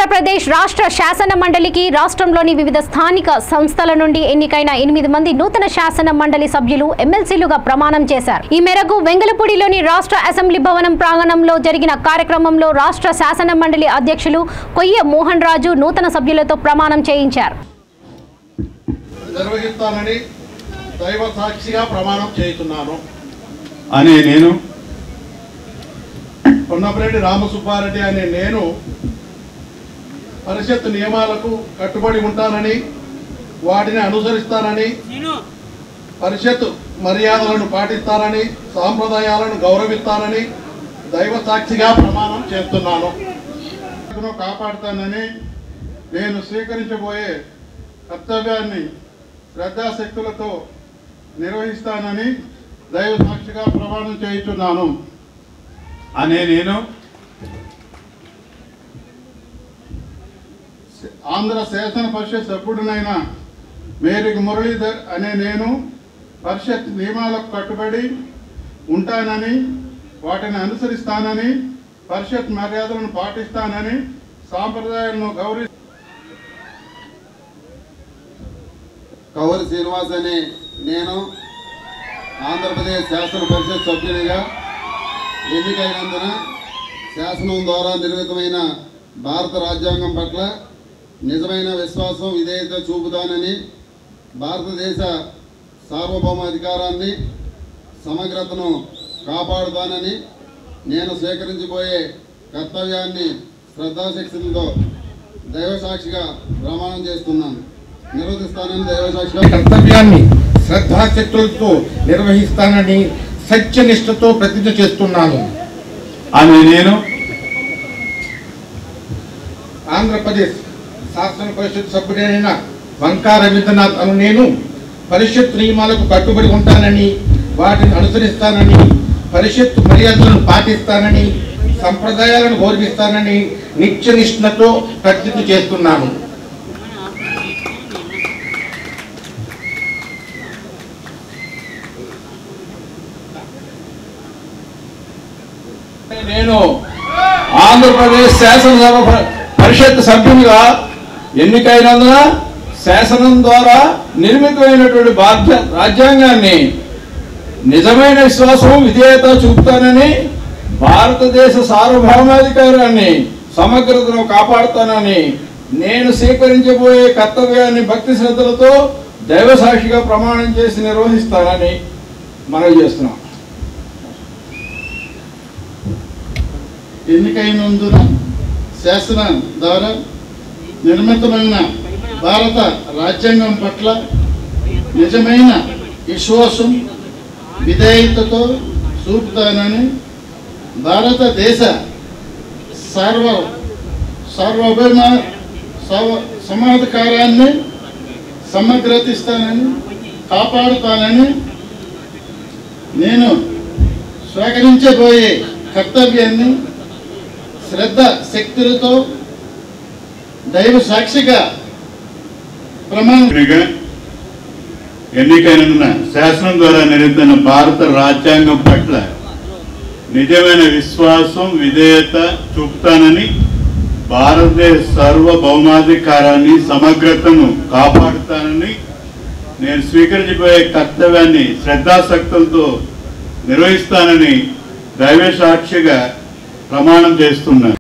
ఆంధ్రప్రదేశ్ రాష్ట్ర శాసన మండలికి రాష్ట్రంలోని వివిధ స్థానిక సంస్థల నుండి ఎన్నికైన 8 మంది నూతన శాసన మండలి సభ్యులు ఎమ్మెల్సీలుగా ప్రమాణం చేశారు. ఈ మేరకు వెంగళపూడిలోని రాష్ట్ర అసెంబ్లీ భవనం ప్రాంగణంలో జరిగిన కార్యక్రమంలో రాష్ట్ర శాసన మండలి అధ్యక్షులు కొయ్య మోహన్ రాజు నూతన సభ్యులతో ప్రమాణం చేయించారు. నిర్వహిస్తానని దైవ సాక్షిగా ప్రమాణం చేస్తున్నాను అనే నేను పొన్నపరెడ్డి రామసుబ్బారెడ్డి అనే నేను పరిషత్ నియమాలకు కట్టుబడి ఉంటానని వాటిని అనుసరిస్తానని పరిషత్ మర్యాదలను పాటిస్తానని సాంప్రదాయాలను గౌరవిస్తానని దైవ సాక్షిగా ప్రమాణం చేస్తున్నాను. కాపాడుతానని నేను స్వీకరించబోయే కర్తవ్యాన్ని శ్రద్ధాశక్తులతో నిర్వహిస్తానని దైవ సాక్షిగా ప్రమాణం చేస్తున్నాను అనే నేను ఆంధ్ర శాసన పరిషత్ సభ్యుడినైన మేరీ మురళీధర్ అనే నేను పరిషత్ నియమాలకు కట్టుబడి ఉంటానని వాటిని అనుసరిస్తానని పరిషత్ మర్యాదలను పాటిస్తానని సాంప్రదాయాలను కవరి శ్రీనివాస్ అనే నేను ఆంధ్రప్రదేశ్ శాసన పరిషత్ సభ్యునిగా ఎన్నికైనందున శాసనం ద్వారా నిర్మితమైన భారత రాజ్యాంగం పట్ల నిజమైన విశ్వాసం విధేయత చూపుతానని భారతదేశ సార్వభౌమాధికారాన్ని సమగ్రతను కాపాడుతానని నేను స్వీకరించబోయే కర్తవ్యాన్ని శ్రద్ధాశక్తులతో దైవసాక్షిగా ప్రమాణం చేస్తున్నాను. నిర్వహిస్తానని దైవసాక్షిగా కర్తవ్యాన్ని శ్రద్ధాశక్తులతో నిర్వహిస్తానని సత్యనిష్టతో ప్రతిజ్ఞ చేస్తున్నాను అని నేను ఆంధ్రప్రదేశ్ శాసన పరిషత్ సభ్యుడైన వంకా రవీంద్రనాథ్ అను నేను పరిషత్ నియమాలకు కట్టుబడి ఉంటానని వాటిని అనుసరిస్తానని పరిషత్ మర్యాదలను పాటిస్తానని సంప్రదాయాలను గౌరవిస్తానని నిత్యనిష్టతో ప్రతిజ్ఞ చేస్తున్నాను. నేను ఆంధ్రప్రదేశ్ శాసనసభ పరిషత్ సభ్యునిగా ఎన్నికైనందున శాసనం ద్వారా నిర్మితమైనటువంటి భారత రాజ్యాంగాన్ని నిజమైన విశ్వాసం విధేయత చూపుతానని భారతదేశ సార్వభౌమాధికారాన్ని సమగ్రతను కాపాడుతానని నేను స్వీకరించబోయే కర్తవ్యాన్ని భక్తి శ్రద్ధలతో దైవసాక్షిగా ప్రమాణం చేసి నిర్వహిస్తానని మనవి చేస్తున్నాం. ఎన్నికైనందున శాసనం ద్వారా నిర్మితమైన భారత రాజ్యాంగం పట్ల నిజమైన విశ్వాసం విధేయతతో చూపుతానని భారతదేశ సార్వభౌమ సమాధికారాన్ని సమగ్రతిస్తానని కాపాడుతానని నేను స్వీకరించబోయే కర్తవ్యాన్ని శ్రద్ధ శక్తులతో దైవ సాక్షిగా ప్రమాణం ఎన్నికైనందున శాసనం ద్వారా నిర్మితమైన భారత రాజ్యాంగం పట్ల నిజమైన విశ్వాసం విధేయత చూపుతానని భారతదేశ సార్వభౌమాధికారాన్ని సమగ్రతను కాపాడుతానని నేను స్వీకరించబోయే కర్తవ్యాన్ని శ్రద్ధాశక్తులతో నిర్వహిస్తానని దైవ సాక్షిగా ప్రమాణం చేస్తున్నాను.